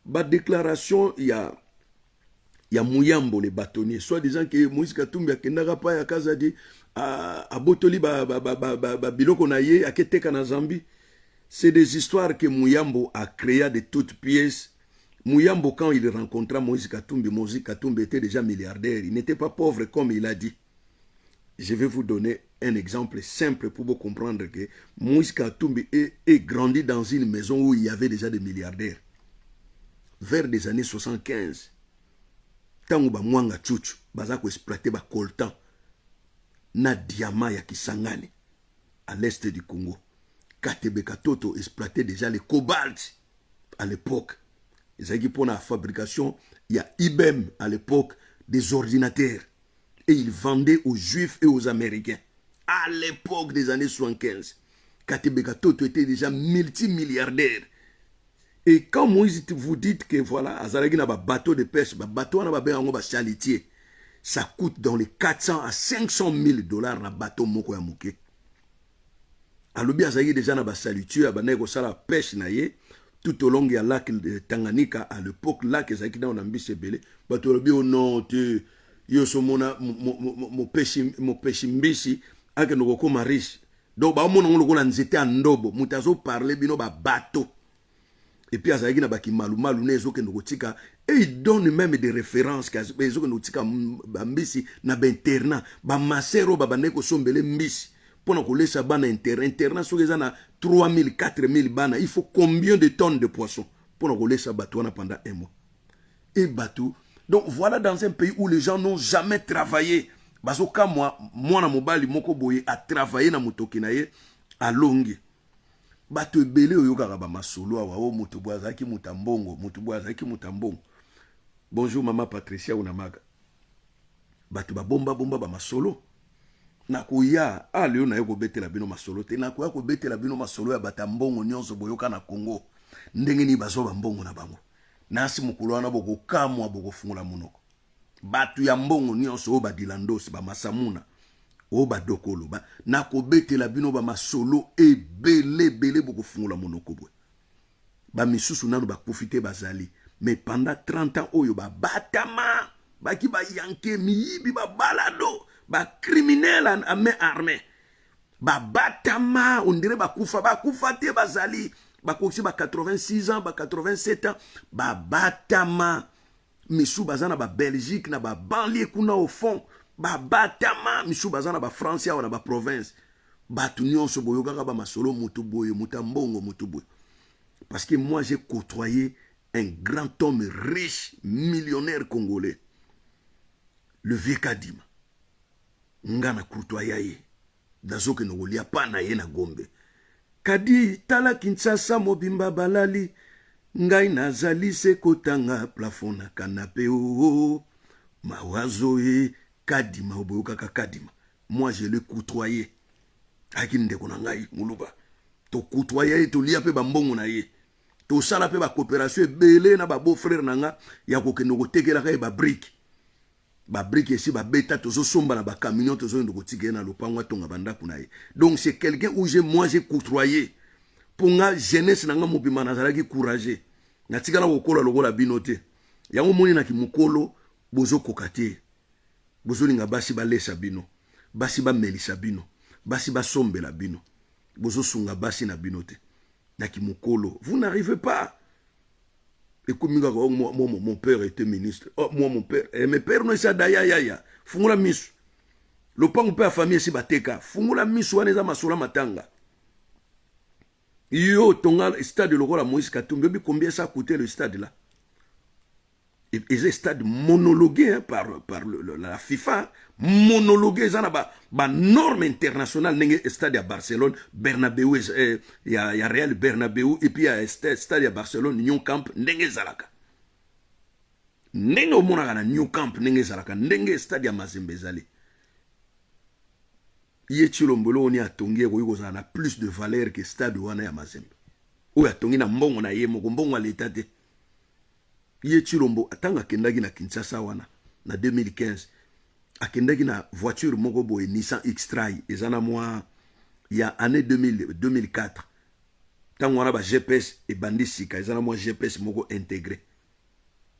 Ba déclaration ya Muyambo les bâtonniers, soit disant que Moïse Katumbi akendaka pa ya kazadi abotoli ba biloko na ye aketeka na Zambie. C'est des histoires que Muyambo a créées de toutes pièces. Muyambo, quand il rencontra Moïse Katumbi était déjà milliardaire. Il n'était pas pauvre comme il a dit. Je vais vous donner un exemple simple pour vous comprendre que Moïse Katumbi est grandi dans une maison où il y avait déjà des milliardaires. Vers les années 75, tant que Mwanga Tchouch, Bazako exploité ba coltan, na diamant ya Kisangani, à l'est du Congo. Katebeka Toto exploitait déjà le cobalt à l'époque. Et pour la fabrication, il y a IBM à l'époque des ordinateurs. Et ils vendaient aux Juifs et aux Américains. À l'époque des années 75. Katebeka Toto était déjà multimilliardaire. Et quand Moïse vous dites que voilà, Azaragi n'a pas bateau de pêche, bateau n'a pas un chalitier, ça coûte dans les 400 à 500 000 dollars na bateau moko ya muke. Alobi azali déjà na ba salitude abane ko sala pêche na ye tout au long ya lac de Tanganyika à l'époque lac ezaki na onambisi ebele bato alobi o non te yo so mona mo pêche mbisi ake no ko ma riche donc ba mona ngolo ko na nzete ya ndobo mutazo parler bino ba bateau et puis azali na ba ki malu nezo ke no tika et il donne même des références que ezo ke no tika mbisi na ba internat ba masero ba bane ko sombele mbisi. Pour nous laisser bana internat sur les années 3000 4000 bana, il faut combien de tonnes de poissons pour nous laisser bateau pendant un mois. Et bateau. Donc voilà dans un pays où les gens n'ont jamais travaillé. Parce que moi na mobali moko boye a travaillé na mutoki na ye à longue. Bateau belé oyo kaka ba masolo awa o mutu bwazaki mutambongo, mutu bwazaki mutambongo. Bonjour maman Patricia Unamaga. Bateau ba bomba ba masolo. Nakoya leo na yeko betela bino masolo te nakoya ko betela bino masolo ya batambongo nyonso boyoka na Congo ndenge ni bazo bambongo na bango nasi mukulu wana boko kamwa boko fungula munoko batu ya mbongo nyonso o badilandos ba masamuna o badokolo ba nako betela bino ba masolo ebele boko fungula munoko bwe ba misusu nanu ba profiter bazali mais pendant 30 ans oyo ba batama baki ba yanke miyibi ba balado ba criminel à main armée ba batama on dirait ba kufa te bazali ba koksi ba 86 ans ba 87 ans ba batama misu bazana ba Belgique na ba banlieue kuna au fond ba batama misu bazana ba France ya na ba province batu nyonso boyoka ba masolo mutu boye mutambongo mutu boye parce que moi j'ai côtoyé un grand homme riche millionnaire congolais le vieux Kadima ngana kurtoya ye dazoke no golia pana ye na Gombe kadi tala Kinshasa mobimba balali ngai nazali se kotanga plafond na canapé o mawazo e Kadima oboyoka ka Kadima moi je le côtoyé akinde kona ngai muluba to côtoyé to lia pe bambongo na ye to sala pe ba coopération belé na ba beau frère nanga ya ko keno ko tekela ka ba brique ba brique ici ba beta tozo somba na ba camion tozo ndo kotige na lopango tonga banda kunaye. Donc c'est quelqu'un où j'ai côtoyé pour nga jeunesse nanga mobima nazalaki courageux na tikala kokola lokola binote yango moni na kimukolo bozo kokate bozo linga basi ba lesa bino basi ba melisa bino basi ba sombela bino bozo sunga basi na binote na kimukolo vous n'arrivez pas. Et comme mon père était ministre, moi mon père, mes pères non ça daya fungula misu. Le pan père famille si bateka, fungula misu waneza masura matanga. Yo tonga stade le roi Moïse Katumbi, combien ça a coûté le stade là? Et c'est stade monologué hein, par la FIFA, monologué ça na ba norme internationale nenge stade à Barcelone, Bernabeu y a Real Bernabeu et puis y a stade à Barcelone New Camp nenge zalaka. Nenge o mona na New Camp nenge zalaka, nenge stade à Mazembe zali. Yé Chilombolo on y a tongi ko na plus de valeur que stade wana ya Mazembe. O ya tongi na mbongo na ye mbongo à l'état de Yé Chilombo atanga kendagi na Kinshasa wana na 2015 akendaki na voiture moko boye Nissan X-Trail ezana moi ya année 2004 tango wana ba GPS ebandi sika ezana moi GPS moko intégré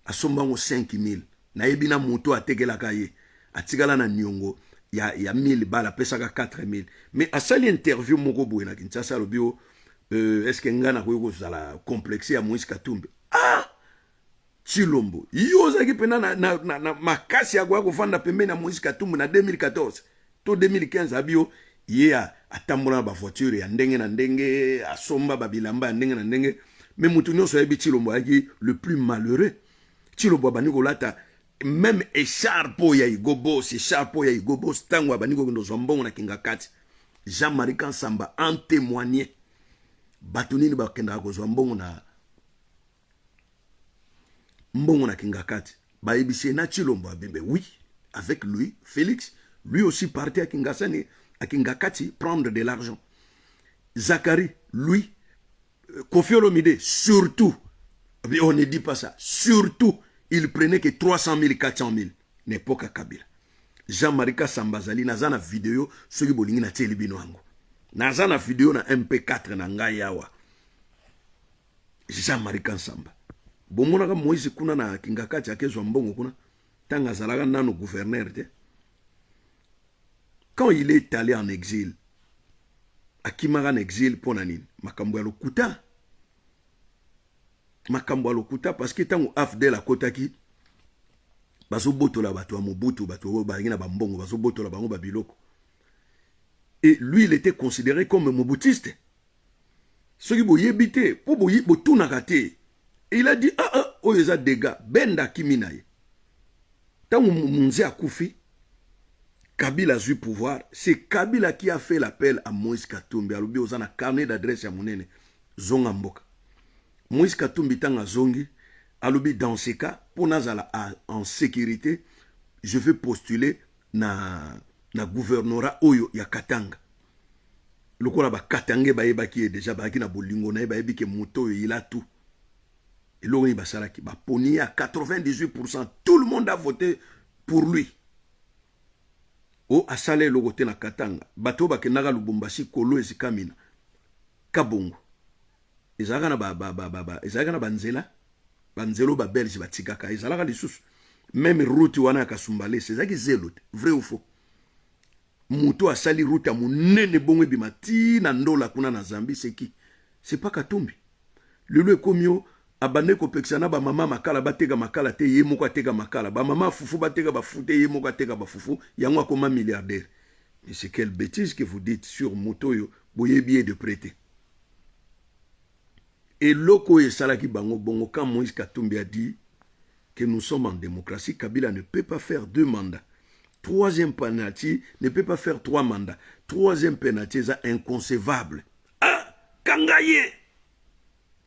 asombango 5000 na yebina moto atekelaka ye atikala na niongo ya 1000 bala pesaka 4000 mais asali interview moko boye na Kinshasa lobio est-ce que ngana ko kozala complexe ya Moïse Katumbi Chilombo yozaki pena na makasi ya kwa kufanda pembeni na Moïse Katumbi na 2014 to 2015 abio ye atambola ba voiture ya ndenge na ndenge asomba ba bilamba ya ndenge na ndenge mais mutu nyonso yebi Chilombo yaki le plus malheureux Chilombo bani kolata même écharpe ya igobos écharpe ya igobos tango bani ko ndo zombongo na kingakati Jean-Marie Kansamba en témoigner batunini bakenda ko zombongo na mbongo na kingakati baibisi na Chilombo abimbe oui avec lui Félix lui aussi parti à Kingasani à Kingakati prendre de l'argent Zachary lui Koffi Olomide surtout on ne dit pas ça surtout il prenait que 300 000 400 000 n'époque à Kabila Jean-Marie Kassambazali nazana vidéo soki bolingi na tieli bino yango nazana vidéo na MP4 na ngai yawa Jean-Marie Kassamba bomonaka Moïse kuna na Kingakati akezwa mbongo kuna tanga zalaka nano gouverneur te quand il est allé en exil akimaka en exil pona nini makambo ya lokuta parce que tango AFDEL akotaki bazo botola bato ya Mobutu bato ba ngina ba mbongo bazo botola bango ba biloko et lui il était considéré comme mobutiste soki boyebite po botunaka te. Il a dit, oh, il y a des gars, Benda Kiminaye. Tant que Mounze a koufi, Kabila a eu pouvoir, c'est Kabila qui a fait l'appel à Moïse Katumbi. Alors, il y a un carnet d'adresse à Mounene, Zonga Mboka. Moïse Katumbi tanga zongi, alors dans ce cas, pour Nazala en sécurité, je vais postuler na gouvernorat Oyo ya Katanga. Le kola ba Katanga ba yeba qui est déjà ba ki na bolingo na ba yebi ke moto il a tout. Et l'Ori Basaraki, poni à 98%, tout le monde a voté pour lui. O asale logote na Katanga, bato bakenaga Lubumbashi kolo esikamina. Kabongo. Ezaka na banzelo ba belge batikaka, ezalaka lisusu. Même route wana Kasumbale, c'est ça qui zelo, vrai ou faux. Muto asali route a munene bongo bimati na ndola kuna na Zambie, c'est qui? C'est pas Katumbi. Lelo ekomio abande ko pexana ba mama makala batega makala te ye moko atega makala ba mama fufu batega ba fute ye moko atega ba fufu yango akoma milliardaire. Mais c'est quelle bêtise que vous dites sur motoyo boyebi de prêter. Et loko et salaki bango bongo quand Moïse Katumbi a dit que nous sommes en démocratie, Kabila ne peut pas faire 2 mandats. Troisième penalty ne peut pas faire 3 mandats. Troisième penalty c'est inconcevable. Ah, kangaye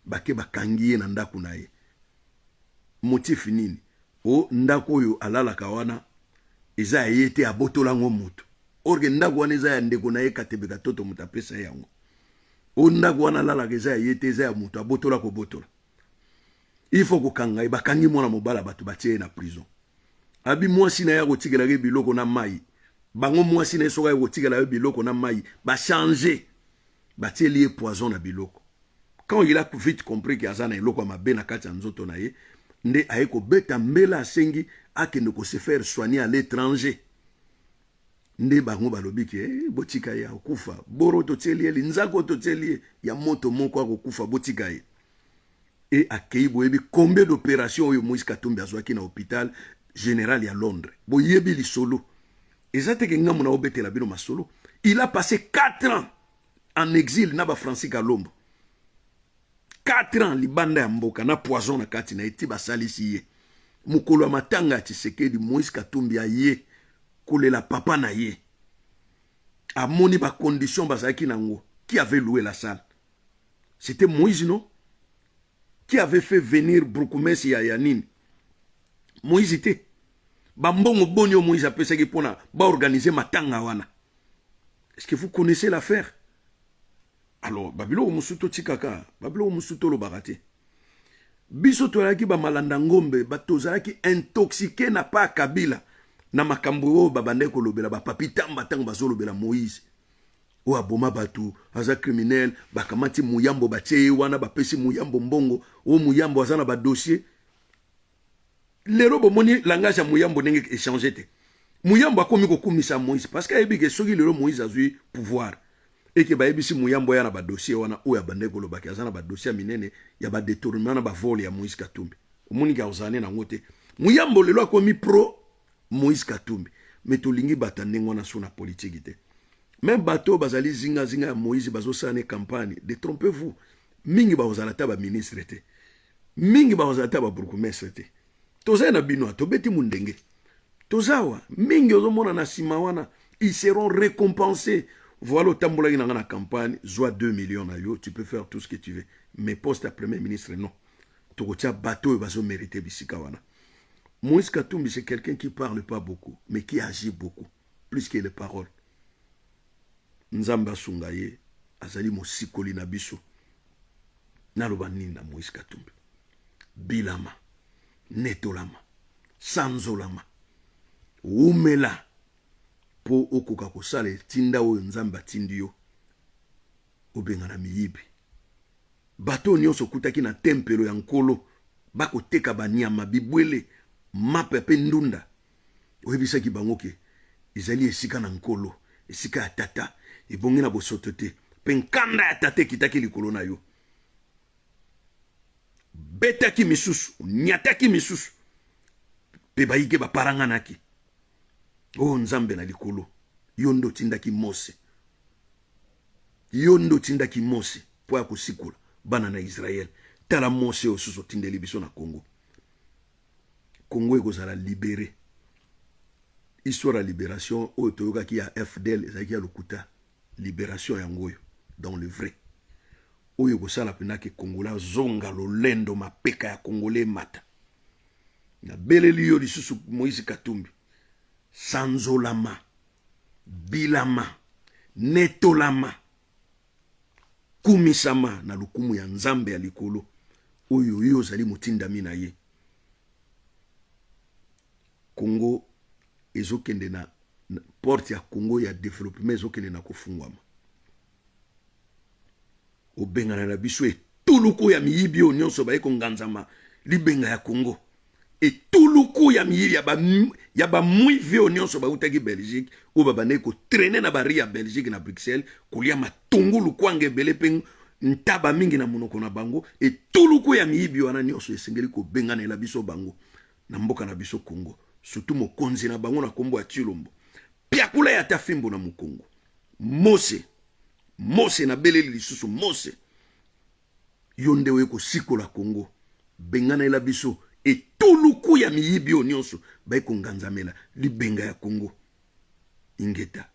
bake bakangiye na ndaku na ye motif nini o ndako yo alala kawana eza yete abotola ngo moto orge ndako wana eza ya ndeko na ye katebeka toto mutapesa yango o ndako wana alala eza yete eza ya moto abotola ko botola il faut ko kangai bakangi mwana mobala batu batie na prison abi mwasi na ya ko tigela ke biloko na mai bango mwasi na soka ko tigela biloko na mai ba changer batie lié poison na biloko. Quand il a vite compris qu'il y a un loko mabe na kati nzoto na ye, nde aeko beta mbela sengi akende ko se faire soigner à l'étranger. Nde bango balobi ke botika ya okufa, boro to tielie linzako to tielie ya moto moko akufa botika ye. Et akei boyebi combien d'opérations yo Moïse Katumbi azwaki na hôpital général ya Londres. Boyebi li solo. Ezate ke ngamu na obete la bino masolo. Il a passé 4 ans en exil na ba Francis Kalombo. 4 ans libanda ya mboka na poison na kati na eti basalisi ye. Mukolo matanga Tshisekedi Moïse Katumbi a ye kolela papa na ye. A moni ba condition bazaki nango. Qui avait loué la salle? C'était Moïse, non? Qui avait fait venir Brukumesi ya Yanine? Moïse était. Bambongo bonyo Moïse a pesé pona ba organiser matanga wana. Est-ce que vous connaissez l'affaire? Alors, Babilo musuto tikaka, Babilo musuto lo barate. Biso toyaki ba malanda ngombe, batozaki intoxiqué na pa Kabila. na makambo babande ko lobela ba papi tamba tanga bazo lobela Moïse o aboma batu aza criminel bakamati muyambo batie wana bapesi muyambo mbongo o muyambo azana ba dossier lero bomoni langage ya muyambo ndenge échanger te muyambo akomi ko kumisa Moïse parce que ebi ke soki lero Moïse azui pouvoir et que baebisi muyambo ya na ba dossier wana o ya bande ko lobaki azana ba dossier minene ya ba détournement na ba vol ya Moïse Katumbi omoni ga ozane na ngote muyambo lelo akomi pro Moïse Katumbi mais tolingi batande ngona sona politique te même bateau bazali zinga ya Moïse bazosane campagne détrompez-vous mingi bazala ta ba ministre te mingi bazala ta ba bourgmestre te toza na bino to beti mundenge tozawa mingi ozomona na sima wana ils seront récompensés voilà au tambola ina na campagne zoa 2 millions na yo tu peux faire tout ce que tu veux mais poste à premier ministre non tokotia bateau bazo mériter bisika wana Moïse Katumbi c'est quelqu'un qui parle pas beaucoup mais qui agit beaucoup plus que les paroles Nzamba Sungaye azali mosikoli na biso naloba nini na Moïse Katumbi bilama netolama sanzolama umela po okoka kosala tinda oyo Nzamba tindi yo obengana miyibi bato nyonso kutaki na tempelo ya nkolo bakoteka banyama bibwele mapepe ndunda oyebisaki bango ke ezali esika na nkolo esika ya tata ebongi na bosoto te pe nkanda ya tata ekitaki likolo na yo betaki misusu nyataki misusu pe bayike baparanganaki o Nzambe na likolo yo ndo tindaki Mose yo ndo tindaki Mose po ya kosikula bana na Israël tala Mose osusu tindeli biso na Congo Congo ekozala libéré histoire ya libération oyo toyokaki ya FDL ezalaki ya lokuta libération yangoyo dans le vrai oyo kosala pena ke Kongola zonga lolendo mapeka ya Kongolais mata na beleli yo lisusu Moïse Katumbi sanzolama bilama netolama kumisama na lukumu ya Nzambe ya likolo oyo yo zali motindami na ye Congo ezokende na porte ya Congo ya développement ezokende na kofungwama obengana na biso etuluku ya miyibi oyo nyonso baye konganzama libenga ya Congo etuluku ya miyibi ya bamwivi oyo nyonso bautaki Belgique oyo babandeki kotraîne na bari ya Belgique na Bruxelles kolia matungulu kwanga ebele mpe ntaba mingi na monoko na bango etuluku ya miyibi wana nyonso esengeli kobenganela biso bango na mboka na biso Congo surtout mokonzi na bango na kombo ya Chilombo piakula ya tafimbo na Mukongo Mose na beleli lisusu Mose yonde we ko sikola Congo bengana ela biso etuluku ya miyibi o nyonso bai ko nganzamela libenga ya Congo ingeta